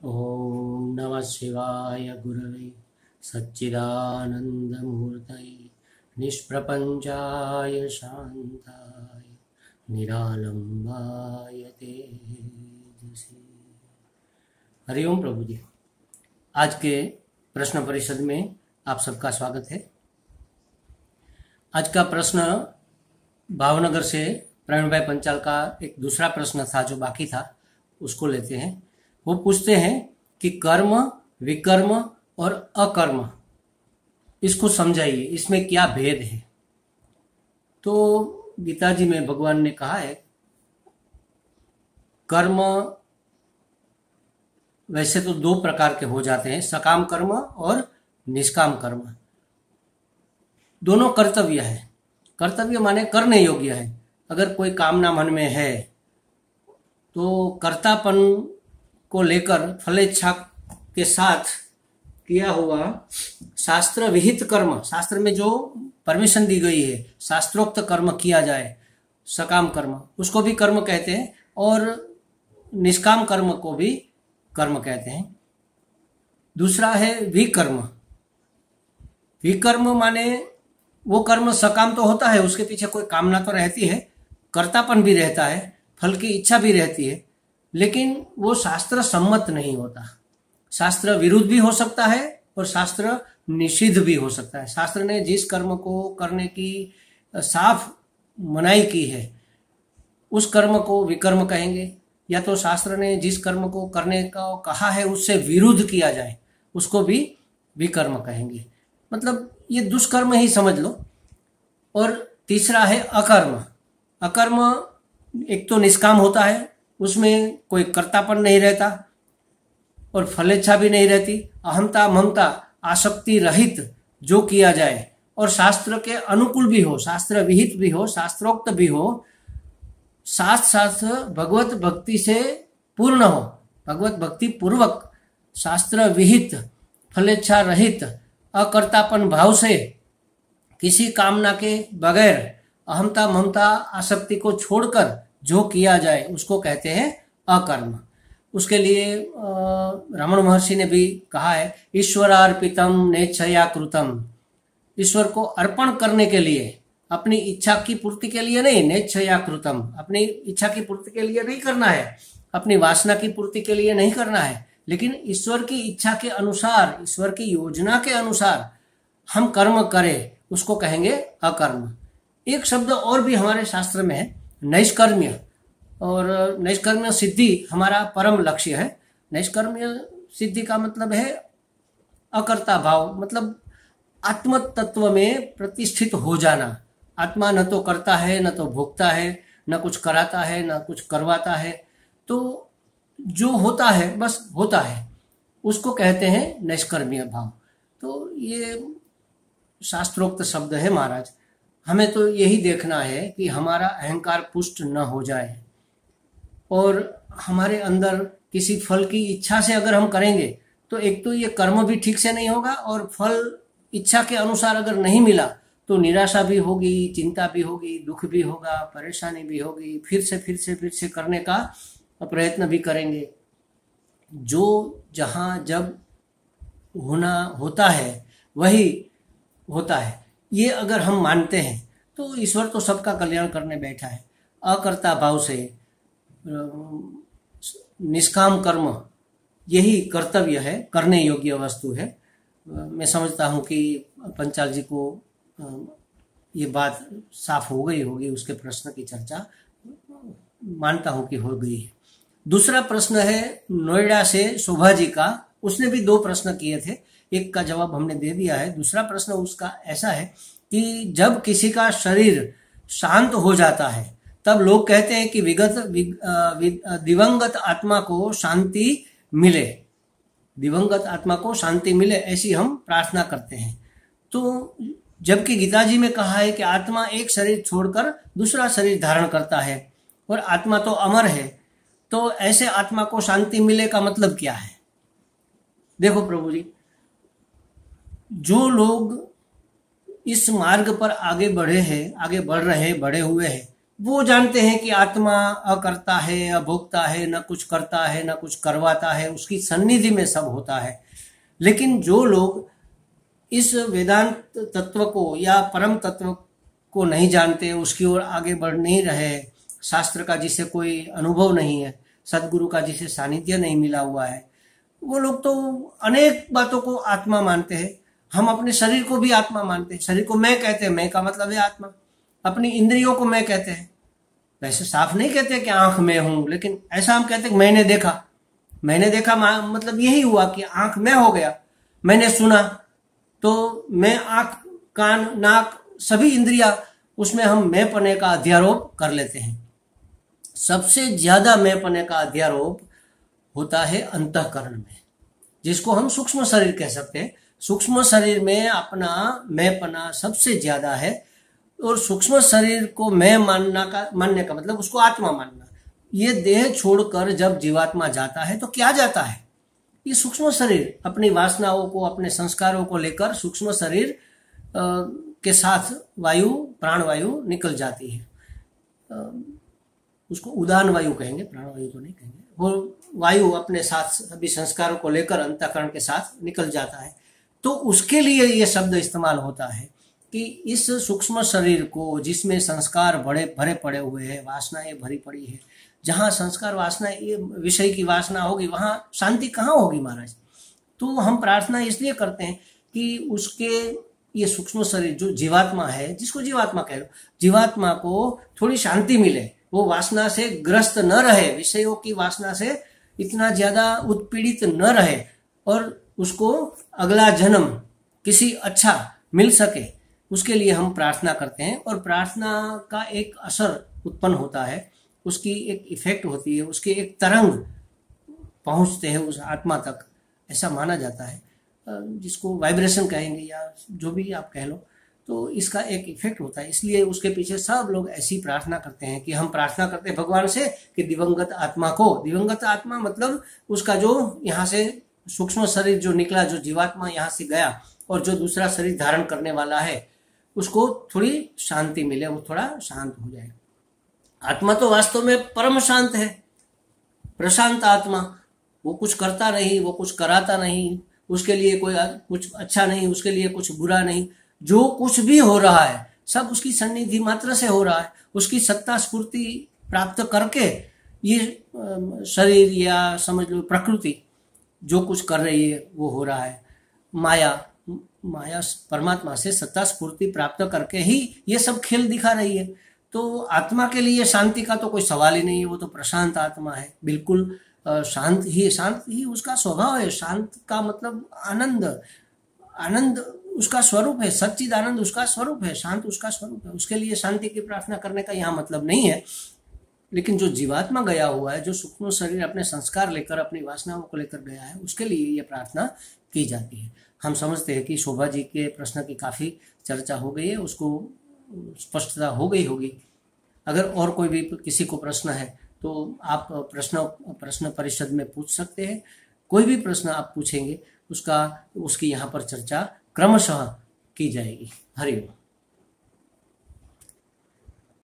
ओम नमः शिवाय गुरवे सच्चिदानन्दमूर्तये निष्प्रपञ्चाय शान्ताय निरालम्बाय तेजसे। हरिओम प्रभु जी। आज के प्रश्न परिषद में आप सबका स्वागत है। आज का प्रश्न भावनगर से प्रवीण भाई पंचाल का एक दूसरा प्रश्न था जो बाकी था, उसको लेते हैं। वो पूछते हैं कि कर्म, विकर्म और अकर्म, इसको समझाइए, इसमें क्या भेद है। तो गीता जी में भगवान ने कहा है, कर्म वैसे तो दो प्रकार के हो जाते हैं, सकाम कर्म और निष्काम कर्म। दोनों कर्तव्य है। कर्तव्य माने करने योग्य है। अगर कोई कामना मन में है तो कर्तापन को लेकर फलेच्छा के साथ किया हुआ शास्त्र विहित कर्म, शास्त्र में जो परमिशन दी गई है, शास्त्रोक्त कर्म किया जाए, सकाम कर्म, उसको भी कर्म कहते हैं, और निष्काम कर्म को भी कर्म कहते हैं। दूसरा है विकर्म। विकर्म माने वो कर्म सकाम तो होता है, उसके पीछे कोई कामना तो रहती है, कर्तापन भी रहता है, फल की इच्छा भी रहती है, लेकिन वो शास्त्र सम्मत नहीं होता। शास्त्र विरुद्ध भी हो सकता है और शास्त्र निषिद्ध भी हो सकता है। शास्त्र ने जिस कर्म को करने की साफ मनाही की है उस कर्म को विकर्म कहेंगे, या तो शास्त्र ने जिस कर्म को करने का कहा है उससे विरुद्ध किया जाए उसको भी विकर्म कहेंगे। मतलब ये दुष्कर्म ही समझ लो। और तीसरा है अकर्म। अकर्म एक तो निष्काम होता है, उसमें कोई कर्तापन नहीं रहता और फलेच्छा भी नहीं रहती, अहमता ममता आसक्ति रहित जो किया जाए और शास्त्र के अनुकूल भी हो, शास्त्र विहित भी हो, शास्त्रोक्त भी हो, साथ साथ भगवत भक्ति से पूर्ण हो, भगवत भक्ति पूर्वक, शास्त्र विहित, फलेच्छा रहित, अकर्तापन भाव से, किसी कामना के बगैर, अहमता ममता आसक्ति को छोड़कर जो किया जाए उसको कहते हैं अकर्म। उसके लिए रमण महर्षि ने भी कहा है, ईश्वरार्पितम नेच्छया कृतम। ईश्वर को अर्पण करने के लिए, अपनी इच्छा की पूर्ति के लिए नहीं, नेच्छया कृतम, अपनी इच्छा की पूर्ति के लिए नहीं करना है, अपनी वासना की पूर्ति के लिए नहीं करना है, लेकिन ईश्वर की इच्छा के अनुसार, ईश्वर की योजना के अनुसार हम कर्म करें, उसको कहेंगे अकर्म। एक शब्द और भी हमारे शास्त्र में है, नैष्कर्म्य। और नैष्कर्म्य सिद्धि हमारा परम लक्ष्य है। नैष्कर्म्य सिद्धि का मतलब है अकर्ता भाव, मतलब आत्म तत्व में प्रतिष्ठित हो जाना। आत्मा न तो करता है, न तो भोगता है, न कुछ कराता है, न कुछ करवाता है, तो जो होता है बस होता है, उसको कहते हैं नैष्कर्म्य भाव। तो ये शास्त्रोक्त शब्द है महाराज। हमें तो यही देखना है कि हमारा अहंकार पुष्ट न हो जाए, और हमारे अंदर किसी फल की इच्छा से अगर हम करेंगे तो एक तो ये कर्म भी ठीक से नहीं होगा, और फल इच्छा के अनुसार अगर नहीं मिला तो निराशा भी होगी, चिंता भी होगी, दुख भी होगा, परेशानी भी होगी, फिर से करने का प्रयत्न भी करेंगे। जो जहाँ जब होना होता है वही होता है, ये अगर हम मानते हैं तो ईश्वर तो सबका कल्याण करने बैठा है। अकर्ता भाव से निष्काम कर्म यही कर्तव्य है, करने योग्य वस्तु है। मैं समझता हूँ कि पंचाल जी को ये बात साफ हो गई होगी, उसके प्रश्न की चर्चा मानता हूँ कि हो गई है। दूसरा प्रश्न है नोएडा से शोभा जी का। उसने भी दो प्रश्न किए थे, एक का जवाब हमने दे दिया है। दूसरा प्रश्न उसका ऐसा है कि जब किसी का शरीर शांत हो जाता है तब लोग कहते हैं कि दिवंगत आत्मा को शांति मिले, दिवंगत आत्मा को शांति मिले, ऐसी हम प्रार्थना करते हैं। तो जबकि गीता जी में कहा है कि आत्मा एक शरीर छोड़कर दूसरा शरीर धारण करता है और आत्मा तो अमर है, तो ऐसे आत्मा को शांति मिले का मतलब क्या है? देखो प्रभु जी, जो लोग इस मार्ग पर आगे बढ़े हुए हैं, वो जानते हैं कि आत्मा अकर्ता है, अभोक्ता है, न कुछ करता है न कुछ करवाता है, उसकी सन्निधि में सब होता है। लेकिन जो लोग इस वेदांत तत्व को या परम तत्व को नहीं जानते, उसकी ओर आगे बढ़ नहीं रहे, शास्त्र का जिसे कोई अनुभव नहीं है, सदगुरु का जिसे सानिध्य नहीं मिला हुआ है, वो लोग तो अनेक बातों को आत्मा मानते हैं। हम अपने शरीर को भी आत्मा मानते हैं। शरीर को मैं कहते हैं, मैं का मतलब है आत्मा। अपनी इंद्रियों को मैं कहते हैं। वैसे साफ नहीं कहते कि आंख में हूं, लेकिन ऐसा हम कहते हैं मैंने देखा। मैंने देखा मतलब यही हुआ कि आंख में हो गया। मैंने सुना, तो मैं आंख, कान, नाक, सभी इंद्रिया, उसमें हम मैं पने का अध्यारोप कर लेते हैं। सबसे ज्यादा मैं पने का अध्यारोप होता है अंतःकरण में, जिसको हम सूक्ष्म शरीर कह सकते हैं। सूक्ष्म शरीर में अपना मैं पना सबसे ज्यादा है, और सूक्ष्म शरीर को मैं मानने का मतलब उसको आत्मा मानना। ये देह छोड़कर जब जीवात्मा जाता है तो क्या जाता है? ये सूक्ष्म शरीर अपनी वासनाओं को, अपने संस्कारों को लेकर सूक्ष्म शरीर के साथ वायु, प्राणवायु निकल जाती है। उसको उदान वायु कहेंगे, प्राणवायु तो नहीं कहेंगे। वो वायु अपने साथ सभी संस्कारों को लेकर अंतःकरण के साथ निकल जाता है। तो उसके लिए ये शब्द इस्तेमाल होता है कि इस सूक्ष्म शरीर को, जिसमें संस्कार भरे पड़े हुए हैं, वासनाएं भरी पड़ी है, जहां संस्कार, वासना, ये विषय की वासना होगी, वहां शांति कहाँ होगी महाराज? तो हम प्रार्थना इसलिए करते हैं कि उसके ये सूक्ष्म शरीर जो जीवात्मा है, जिसको जीवात्मा कह लो, जीवात्मा को थोड़ी शांति मिले, वो वासना से ग्रस्त न रहे, विषयों की वासना से इतना ज्यादा उत्पीड़ित न रहे, और उसको अगला जन्म किसी अच्छा मिल सके, उसके लिए हम प्रार्थना करते हैं। और प्रार्थना का एक असर उत्पन्न होता है, उसकी एक इफेक्ट होती है, उसके एक तरंग पहुंचते हैं उस आत्मा तक, ऐसा माना जाता है, जिसको वाइब्रेशन कहेंगे या जो भी आप कह लो। तो इसका एक इफेक्ट होता है, इसलिए उसके पीछे सब लोग ऐसी प्रार्थना करते हैं कि हम प्रार्थना करते हैं भगवान से कि दिवंगत आत्मा को, दिवंगत आत्मा मतलब उसका जो यहाँ से सूक्ष्म शरीर जो निकला, जो जीवात्मा यहाँ से गया और जो दूसरा शरीर धारण करने वाला है, उसको थोड़ी शांति मिले, वो थोड़ा शांत हो जाए। आत्मा तो वास्तव में परम शांत है, प्रशांत आत्मा। वो कुछ करता नहीं, वो कुछ कराता नहीं, उसके लिए कोई कुछ अच्छा नहीं, उसके लिए कुछ बुरा नहीं। जो कुछ भी हो रहा है सब उसकी सन्निधि मात्र से हो रहा है। उसकी सत्ता स्फूर्ति प्राप्त करके ये शरीर या समझ लो प्रकृति जो कुछ कर रही है वो हो रहा है। माया परमात्मा से सत्ता स्फूर्ति प्राप्त करके ही ये सब खेल दिखा रही है। तो आत्मा के लिए शांति का तो कोई सवाल ही नहीं है, वो तो प्रशांत आत्मा है, बिल्कुल शांत ही उसका स्वभाव है। शांत का मतलब आनंद उसका स्वरूप है, सच्चिद आनंद उसका स्वरूप है, शांत उसका स्वरूप है। उसके लिए शांति की प्रार्थना करने का यहाँ मतलब नहीं है। लेकिन जो जीवात्मा गया हुआ है, जो सूक्ष्म शरीर अपने संस्कार लेकर, अपनी वासनाओं को लेकर गया है, उसके लिए ये प्रार्थना की जाती है। हम समझते हैं कि शोभा जी के प्रश्न की काफी चर्चा हो गई है, उसको स्पष्टता हो गई होगी। अगर और कोई भी किसी को प्रश्न है तो आप प्रश्न परिषद में पूछ सकते हैं। कोई भी प्रश्न आप पूछेंगे उसकी यहाँ पर चर्चा क्रमशः की जाएगी। हरि ओम।